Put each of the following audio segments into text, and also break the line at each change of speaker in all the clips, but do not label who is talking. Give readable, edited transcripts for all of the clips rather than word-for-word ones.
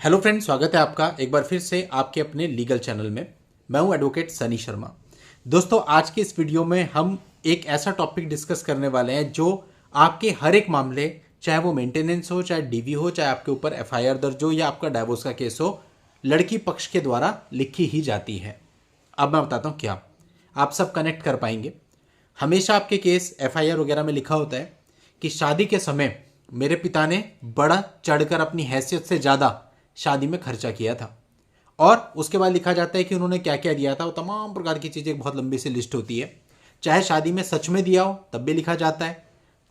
Hello friend, स्वागत है आपका एक बार फिर से आपके अपने लीगल चैनल में। मैं हूं एडवोकेट सनी शर्मा। दोस्तों, आज के इस वीडियो में हम एक ऐसा टॉपिक डिस्कस करने वाले हैं जो आपके हर एक मामले, चाहे वो मेंटेनेंस हो, चाहे डीवी हो, चाहे आपके ऊपर एफआईआर दर्ज हो या आपका डाइवोर्स का केस हो, लड़की पक्ष के द्वारा लिखी ही जाती है। अब मैं बताता हूँ क्या आप सब कनेक्ट कर पाएंगे। हमेशा आपके केस एफआईआर वगैरह में लिखा होता है कि शादी के समय मेरे पिता ने बड़ा चढ़कर अपनी हैसियत से ज़्यादा शादी में खर्चा किया था, और उसके बाद लिखा जाता है कि उन्होंने क्या क्या दिया था। वो तमाम प्रकार की चीज़ें, बहुत लंबी सी लिस्ट होती है। चाहे शादी में सच में दिया हो तब भी लिखा जाता है,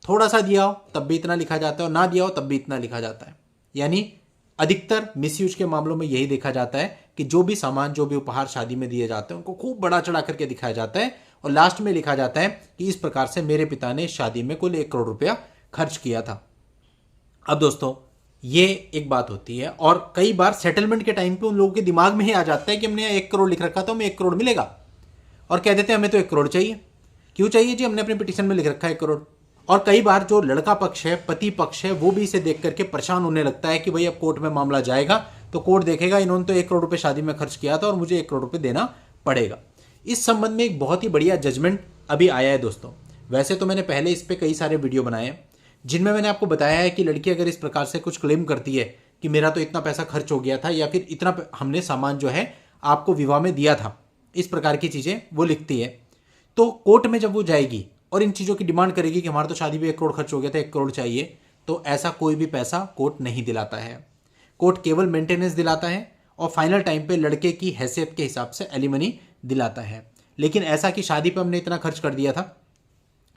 थोड़ा सा दिया हो तब भी इतना लिखा जाता है, और ना दिया हो तब भी इतना लिखा जाता है। यानी अधिकतर मिसयूज के मामलों में यही देखा जाता है कि जो भी सामान, जो भी उपहार शादी में दिए जाते हैं उनको खूब बड़ा चढ़ा करके दिखाया जाता है, और लास्ट में लिखा जाता है कि इस प्रकार से मेरे पिता ने शादी में कुल 1 करोड़ रुपया खर्च किया था। अब दोस्तों, ये एक बात होती है, और कई बार सेटलमेंट के टाइम पे उन लोगों के दिमाग में ही आ जाता है कि हमने 1 करोड़ लिख रखा था, हमें 1 करोड़ मिलेगा, और कह देते हैं हमें तो 1 करोड़ चाहिए। क्यों चाहिए जी? हमने अपने पिटीशन में लिख रखा है 1 करोड़। और कई बार जो लड़का पक्ष है, पति पक्ष है, वो भी इसे देख करके परेशान होने लगता है कि भाई अब कोर्ट में मामला जाएगा तो कोर्ट देखेगा इन्होंने तो 1 करोड़ रुपये शादी में खर्च किया था और मुझे 1 करोड़ रुपये देना पड़ेगा। इस संबंध में एक बहुत ही बढ़िया जजमेंट अभी आया है दोस्तों। वैसे तो मैंने पहले इस पर कई सारे वीडियो बनाए हैं जिनमें मैंने आपको बताया है कि लड़की अगर इस प्रकार से कुछ क्लेम करती है कि मेरा तो इतना पैसा खर्च हो गया था, या फिर इतना हमने सामान जो है आपको विवाह में दिया था, इस प्रकार की चीज़ें वो लिखती है, तो कोर्ट में जब वो जाएगी और इन चीज़ों की डिमांड करेगी कि हमारा तो शादी में 1 करोड़ खर्च हो गया था, 1 करोड़ चाहिए, तो ऐसा कोई भी पैसा कोर्ट नहीं दिलाता है। कोर्ट केवल मेंटेनेंस दिलाता है और फाइनल टाइम पे लड़के की हैसियत के हिसाब से एलिमनी दिलाता है। लेकिन ऐसा कि शादी पे हमने इतना खर्च कर दिया था,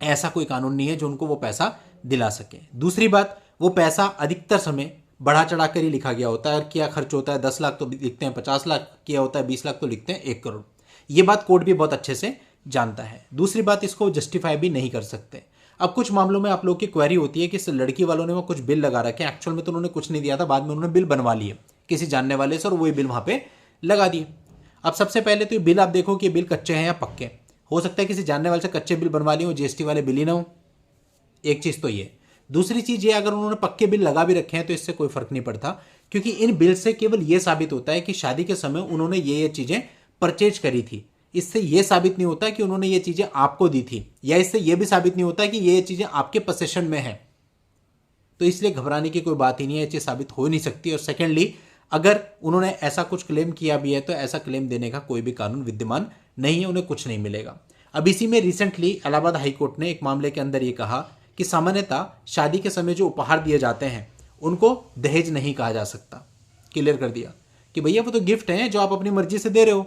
ऐसा कोई कानून नहीं है जो उनको वो पैसा दिला सके। दूसरी बात, वो पैसा अधिकतर समय बढ़ा चढ़ा कर ही लिखा गया होता है। क्या खर्च होता है 10 लाख तो लिखते हैं 50 लाख, किया होता है 20 लाख तो लिखते हैं 1 करोड़। ये बात कोर्ट भी बहुत अच्छे से जानता है। दूसरी बात, इसको जस्टिफाई भी नहीं कर सकते। अब कुछ मामलों में आप लोग की क्वेरी होती है कि इस लड़की वालों ने वो कुछ बिल लगा रखे हैं, एक्चुअल में तो उन्होंने कुछ नहीं दिया था, बाद में उन्होंने बिल बनवा लिए किसी जानने वाले से और वही बिल वहां पे लगा दिए। अब सबसे पहले तो ये बिल आप देखो कि बिल कच्चे हैं या पक्के। हो सकता है किसी जानने वाले से कच्चे बिल बनवा लिए हो, जीएसटी वाले बिल ही ना हो। एक चीज़ तो ये। दूसरी चीज़ ये, अगर उन्होंने पक्के बिल लगा भी रखे हैं तो इससे कोई फर्क नहीं पड़ता, क्योंकि इन बिल से केवल ये साबित होता है कि शादी के समय उन्होंने ये चीज़ें परचेज करी थी। इससे ये साबित नहीं होता कि उन्होंने ये चीज़ें आपको दी थी, या इससे ये भी साबित नहीं होता कि ये चीज़ें आपके पोसेशन में है। तो इसलिए घबराने की कोई बात ही नहीं है, ये चीज़ साबित हो नहीं सकती। और सेकेंडली, अगर उन्होंने ऐसा कुछ क्लेम किया भी है तो ऐसा क्लेम देने का कोई भी कानून विद्यमान नहीं है, उन्हें कुछ नहीं मिलेगा। अब इसी में रिसेंटली इलाहाबाद हाईकोर्ट ने एक मामले के अंदर ये कहा कि सामान्यतः शादी के समय जो उपहार दिए जाते हैं उनको दहेज नहीं कहा जा सकता। क्लियर कर दिया कि भैया वो तो गिफ्ट हैं जो आप अपनी मर्जी से दे रहे हो,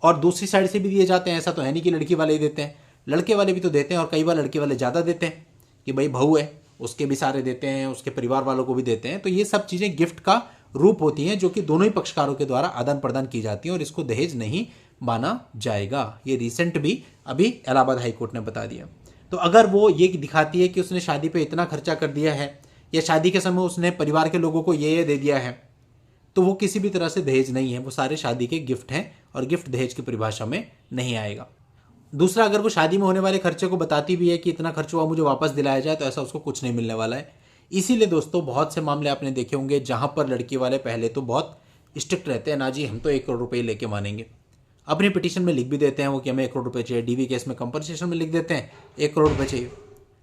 और दूसरी साइड से भी दिए जाते हैं। ऐसा तो है नहीं कि लड़की वाले ही देते हैं, लड़के वाले भी तो देते हैं, और कई बार लड़के वाले ज़्यादा देते हैं कि भाई बहू है उसके भी सारे देते हैं, उसके परिवार वालों को भी देते हैं। तो ये सब चीज़ें गिफ्ट का रूप होती हैं जो कि दोनों ही पक्षकारों के द्वारा आदान प्रदान की जाती हैं, और इसको दहेज नहीं माना जाएगा। ये रिसेंट भी अभी इलाहाबाद हाईकोर्ट ने बता दिया। तो अगर वो ये दिखाती है कि उसने शादी पे इतना खर्चा कर दिया है, या शादी के समय उसने परिवार के लोगों को ये दे दिया है, तो वो किसी भी तरह से दहेज नहीं है, वो सारे शादी के गिफ्ट हैं, और गिफ्ट दहेज की परिभाषा में नहीं आएगा। दूसरा, अगर वो शादी में होने वाले खर्चे को बताती भी है कि इतना खर्च हुआ, मुझे वापस दिलाया जाए, तो ऐसा उसको कुछ नहीं मिलने वाला है। इसीलिए दोस्तों, बहुत से मामले आपने देखे होंगे जहां पर लड़की वाले पहले तो बहुत स्ट्रिक्ट रहते हैं, ना जी हम तो 1 करोड़ रुपये लेके मानेंगे। अपनी पिटीशन में लिख भी देते हैं वो कि हमें 1 करोड़ रुपये चाहिए, डीवी केस में कंपनसेशन में लिख देते हैं 1 करोड़ रुपये चाहिए।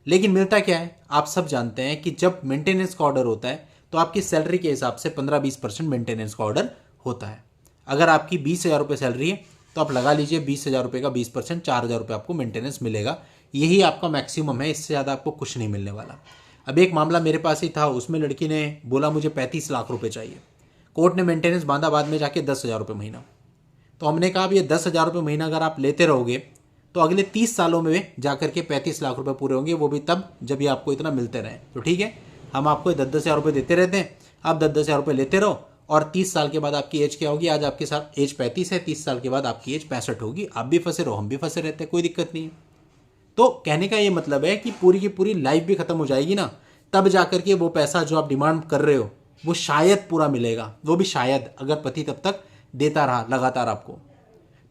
लेकिन मिलता क्या है, आप सब जानते हैं कि जब मेंटेनेंस का ऑर्डर होता है तो आपकी सैलरी के हिसाब से 15-20% मेंटेनेंस का ऑर्डर होता है। अगर आपकी 20,000 रुपये सैलरी है तो आप लगा लीजिए 20,000 रुपये का 20%, 4,000 रुपये आपको मेंटेनेंस मिलेगा। यही आपका मैक्सिमम है, इससे ज़्यादा आपको कुछ नहीं मिलने वाला। अब एक मामला मेरे पास ही था, उसमें लड़की ने बोला मुझे 35 लाख रुपये चाहिए। कोर्ट ने मेंटेनेंस बांधा बाद में जाके 10,000 रुपये महीना। तो हमने कहा अब ये 10,000 रुपये महीना अगर आप लेते रहोगे तो अगले 30 सालों में जाकर के 35 लाख रुपये पूरे होंगे, वो भी तब जब ये आपको इतना मिलते रहे। तो ठीक है, हम आपको 10,000 रुपये देते रहते हैं, आप 10,000 रुपये लेते रहो, और 30 साल के बाद आपकी एज क्या होगी? आज आपके साथ एज 35 है, 30 साल के बाद आपकी एज 65 होगी। आप भी फंसे रहो, हम भी फंसे रहते हैं, कोई दिक्कत नहीं है। तो कहने का ये मतलब है कि पूरी की पूरी लाइफ भी खत्म हो जाएगी ना, तब जाकर के वो पैसा जो आप डिमांड कर रहे हो वो शायद पूरा मिलेगा, वो भी शायद, अगर पति तब तक देता रहा लगातार आपको।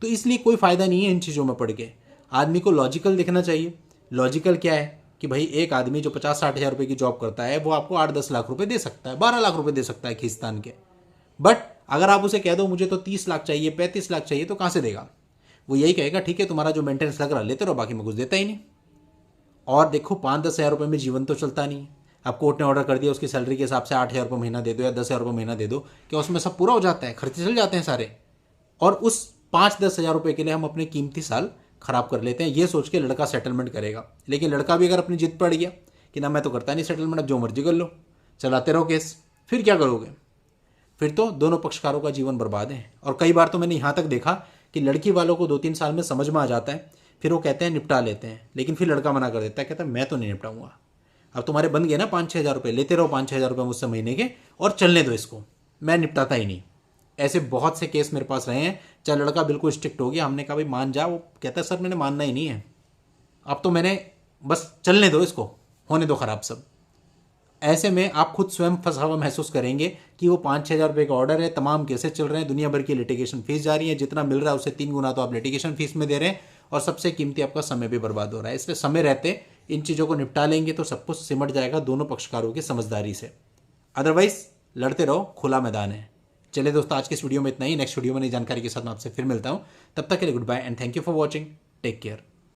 तो इसलिए कोई फायदा नहीं है इन चीज़ों में पड़ के। आदमी को लॉजिकल देखना चाहिए। लॉजिकल क्या है कि भाई एक आदमी जो 50-60 हज़ार रुपये की जॉब करता है वो आपको 8-10 लाख रुपए दे सकता है, 12 लाख रुपए दे सकता है खींचतान के। बट अगर आप उसे कह दो मुझे तो 30 लाख चाहिए, 35 लाख चाहिए, तो कहाँ से देगा? वो यही कहेगा ठीक है तुम्हारा जो मेंटेनेंस लग रहा लेते रहो, बाकी मैं कुछ देता ही नहीं। और देखो 5-10 हज़ार रुपये में जीवन तो चलता नहीं है। अब कोर्ट ने ऑर्डर कर दिया उसकी सैलरी के हिसाब से 8 हज़ार रुपये महीना दे दो या 10 हज़ार रुपये महीना दे दो, क्या उसमें सब पूरा हो जाता है? खर्चे चल जाते हैं सारे। और उस 5-10 हज़ार रुपये के लिए हम अपने कीमती साल खराब कर लेते हैं, ये सोच के लड़का सेटलमेंट करेगा। लेकिन लड़का भी अगर अपनी जिद पड़ गया कि ना मैं तो करता नहीं सेटलमेंट, अब जो मर्जी कर लो, चलाते रहो केस, फिर क्या करोगे? फिर तो दोनों पक्षकारों का जीवन बर्बाद है। और कई बार तो मैंने यहाँ तक देखा कि लड़की वालों को 2-3 साल में समझ में आ जाता है, फिर वो कहते हैं निपटा लेते हैं, लेकिन फिर लड़का मना कर देता है, कहता है मैं तो नहीं निपटाऊंगा। अब तुम्हारे बन गए ना 5-6 हज़ार रुपये, लेते रहो 5-6 हज़ार रुपये मुझसे महीने के और चलने दो इसको, मैं निपटाता ही नहीं। ऐसे बहुत से केस मेरे पास रहे हैं। चाहे लड़का बिल्कुल स्ट्रिक्ट हो गया, हमने कहा भाई मान जा, वो कहता है सर मैंने मानना ही नहीं है, अब तो मैंने बस चलने दो इसको, होने दो खराब सब। ऐसे में आप खुद स्वयं फंसा हुआ महसूस करेंगे कि वो 5-6 हज़ार रुपये का ऑर्डर है, तमाम केसेस चल रहे हैं, दुनिया भर की लिटिगेशन फीस जा रही है, जितना मिल रहा है उससे 3 गुना तो आप लिटिगेशन फीस में दे रहे हैं, और सबसे कीमती आपका समय भी बर्बाद हो रहा है। इसलिए समय रहते इन चीज़ों को निपटा लेंगे तो सब कुछ सिमट जाएगा दोनों पक्षकारों की समझदारी से। अदरवाइज लड़ते रहो, खुला मैदान है। चलिए दोस्तों, आज के इस वीडियो में इतना ही। नेक्स्ट वीडियो में नई जानकारी के साथ मैं आपसे फिर मिलता हूँ। तब तक के लिए good bye and thank you for watching. Take care.